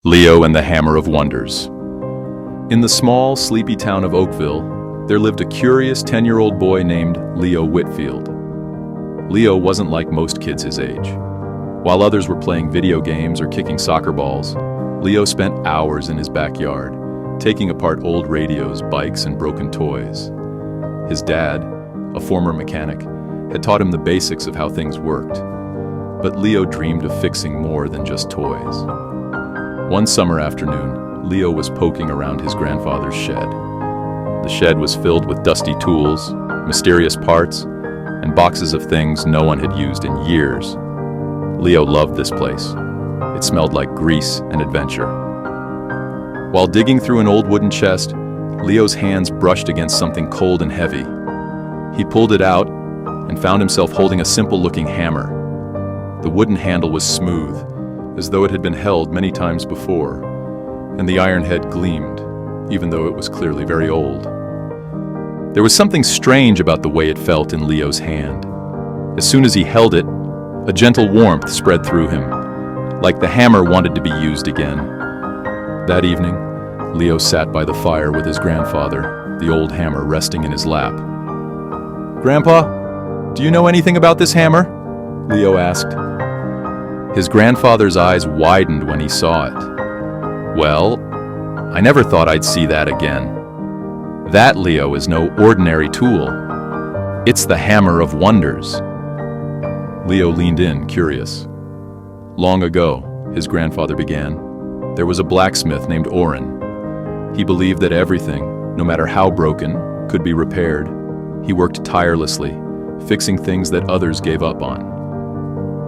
Leo and the Hammer of Wonders. In the small, sleepy town of Oakville, there lived a curious 10-year-old boy named Leo Whitfield. Leo wasn't like most kids his age. While others were playing video games or kicking soccer balls, Leo spent hours in his backyard, taking apart old radios, bikes, and broken toys. His dad, a former mechanic, had taught him the basics of how things worked. But Leo dreamed of fixing more than just toys. One summer afternoon, Leo was poking around his grandfather's shed. The shed was filled with dusty tools, mysterious parts, and boxes of things no one had used in years. Leo loved this place. It smelled like grease and adventure. While digging through an old wooden chest, Leo's hands brushed against something cold and heavy. He pulled it out and found himself holding a simple-looking hammer. The wooden handle was smooth, as though it had been held many times before, and the iron head gleamed, even though it was clearly very old. There was something strange about the way it felt in Leo's hand. As soon as he held it, a gentle warmth spread through him, like the hammer wanted to be used again. That evening, Leo sat by the fire with his grandfather, the old hammer resting in his lap. "Grandpa, do you know anything about this hammer?" Leo asked. His grandfather's eyes widened when he saw it. "Well, I never thought I'd see that again. That, Leo, is no ordinary tool. It's the Hammer of Wonders." Leo leaned in, curious. "Long ago," his grandfather began, "there was a blacksmith named Oren. He believed that everything, no matter how broken, could be repaired. He worked tirelessly, fixing things that others gave up on.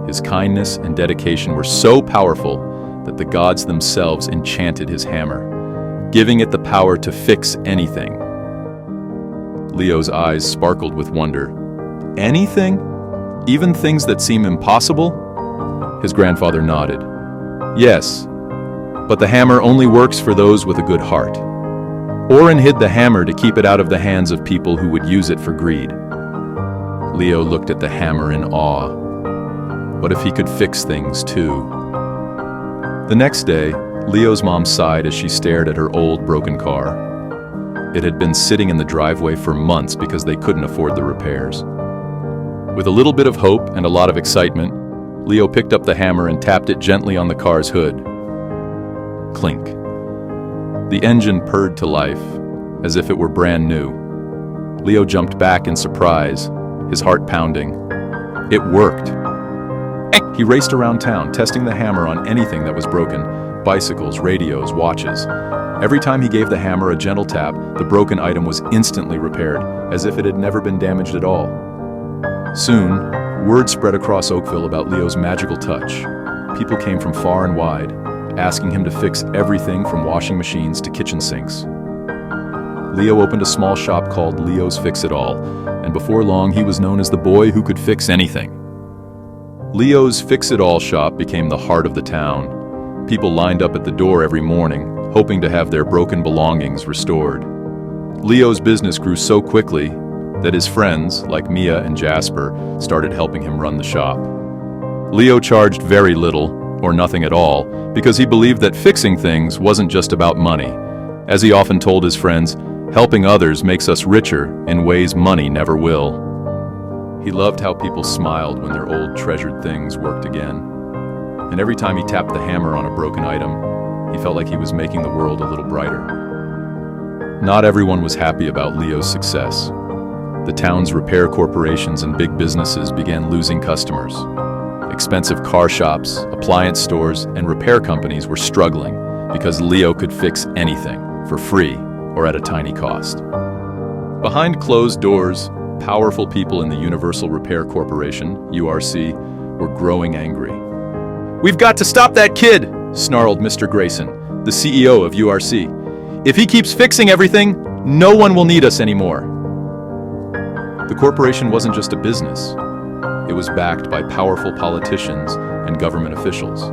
His kindness and dedication were so powerful that the gods themselves enchanted his hammer, giving it the power to fix anything." Leo's eyes sparkled with wonder. "Anything? Even things that seem impossible?" His grandfather nodded. "Yes, but the hammer only works for those with a good heart. Oren hid the hammer to keep it out of the hands of people who would use it for greed." Leo looked at the hammer in awe. What if he could fix things too? The next day, Leo's mom sighed as she stared at her old, broken car. It had been sitting in the driveway for months because they couldn't afford the repairs. With a little bit of hope and a lot of excitement, Leo picked up the hammer and tapped it gently on the car's hood. Clink. The engine purred to life, as if it were brand new. Leo jumped back in surprise, his heart pounding. It worked. He raced around town, testing the hammer on anything that was broken: bicycles, radios, watches. Every time he gave the hammer a gentle tap, the broken item was instantly repaired, as if it had never been damaged at all. Soon, word spread across Oakville about Leo's magical touch. People came from far and wide, asking him to fix everything from washing machines to kitchen sinks. Leo opened a small shop called Leo's Fix-It-All, and before long he was known as the boy who could fix anything. Leo's Fix-It-All shop became the heart of the town. People lined up at the door every morning, hoping to have their broken belongings restored. Leo's business grew so quickly that his friends, like Mia and Jasper, started helping him run the shop. Leo charged very little, or nothing at all, because he believed that fixing things wasn't just about money. As he often told his friends, helping others makes us richer in ways money never will. He loved how people smiled when their old treasured things worked again. And every time he tapped the hammer on a broken item, he felt like he was making the world a little brighter. Not everyone was happy about Leo's success. The town's repair corporations and big businesses began losing customers. Expensive car shops, appliance stores, and repair companies were struggling because Leo could fix anything for free or at a tiny cost. Behind closed doors, powerful people in the Universal Repair Corporation, URC, were growing angry. "We've got to stop that kid," snarled Mr. Grayson, the CEO of URC. "If he keeps fixing everything, no one will need us anymore." The corporation wasn't just a business. It was backed by powerful politicians and government officials.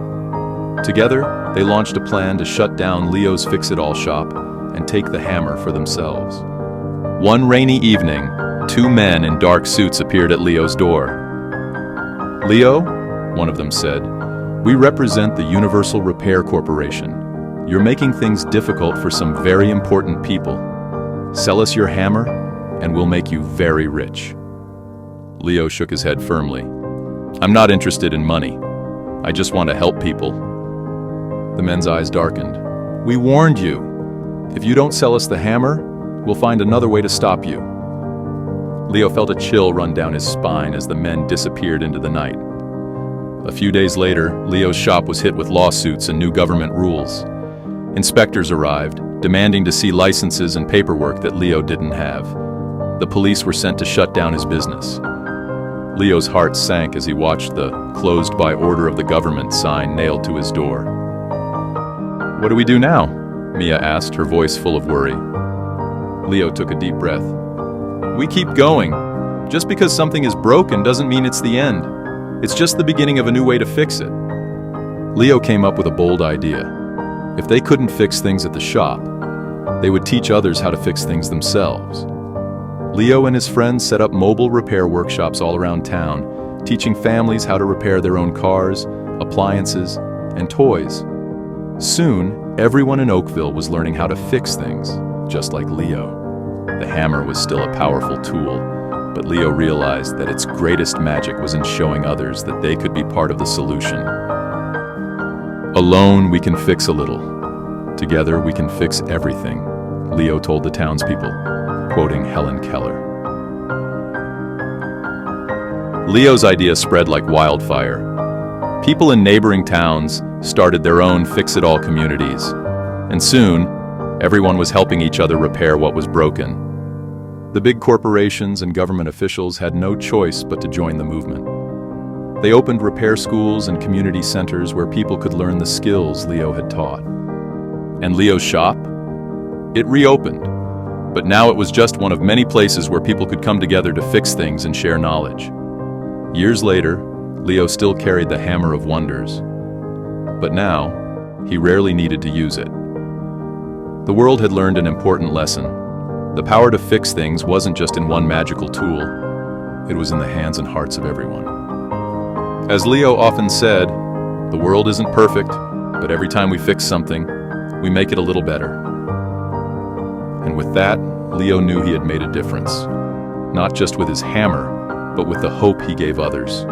Together, they launched a plan to shut down Leo's Fix-It-All shop and take the hammer for themselves. One rainy evening, two men in dark suits appeared at Leo's door. "Leo," one of them said, "we represent the Universal Repair Corporation. You're making things difficult for some very important people. Sell us your hammer, and we'll make you very rich." Leo shook his head firmly. "I'm not interested in money. I just want to help people." The men's eyes darkened. "We warned you. If you don't sell us the hammer, we'll find another way to stop you." Leo felt a chill run down his spine as the men disappeared into the night. A few days later, Leo's shop was hit with lawsuits and new government rules. Inspectors arrived, demanding to see licenses and paperwork that Leo didn't have. The police were sent to shut down his business. Leo's heart sank as he watched the "closed by order of the government" sign nailed to his door. "What do we do now?" Mia asked, her voice full of worry. Leo took a deep breath. "We keep going. Just because something is broken doesn't mean it's the end. It's just the beginning of a new way to fix it." Leo came up with a bold idea. If they couldn't fix things at the shop, they would teach others how to fix things themselves. Leo and his friends set up mobile repair workshops all around town, teaching families how to repair their own cars, appliances, and toys. Soon, everyone in Oakville was learning how to fix things, just like Leo. The hammer was still a powerful tool, but Leo realized that its greatest magic was in showing others that they could be part of the solution. "Alone, we can fix a little. Together, we can fix everything," Leo told the townspeople, quoting Helen Keller. Leo's idea spread like wildfire. People in neighboring towns started their own fix-it-all communities, and soon, everyone was helping each other repair what was broken. The big corporations and government officials had no choice but to join the movement. They opened repair schools and community centers where people could learn the skills Leo had taught. And Leo's shop? It reopened, but now it was just one of many places where people could come together to fix things and share knowledge. Years later, Leo still carried the Hammer of Wonders, but now, he rarely needed to use it. The world had learned an important lesson. The power to fix things wasn't just in one magical tool, it was in the hands and hearts of everyone. As Leo often said, the world isn't perfect, but every time we fix something, we make it a little better. And with that, Leo knew he had made a difference, not just with his hammer, but with the hope he gave others.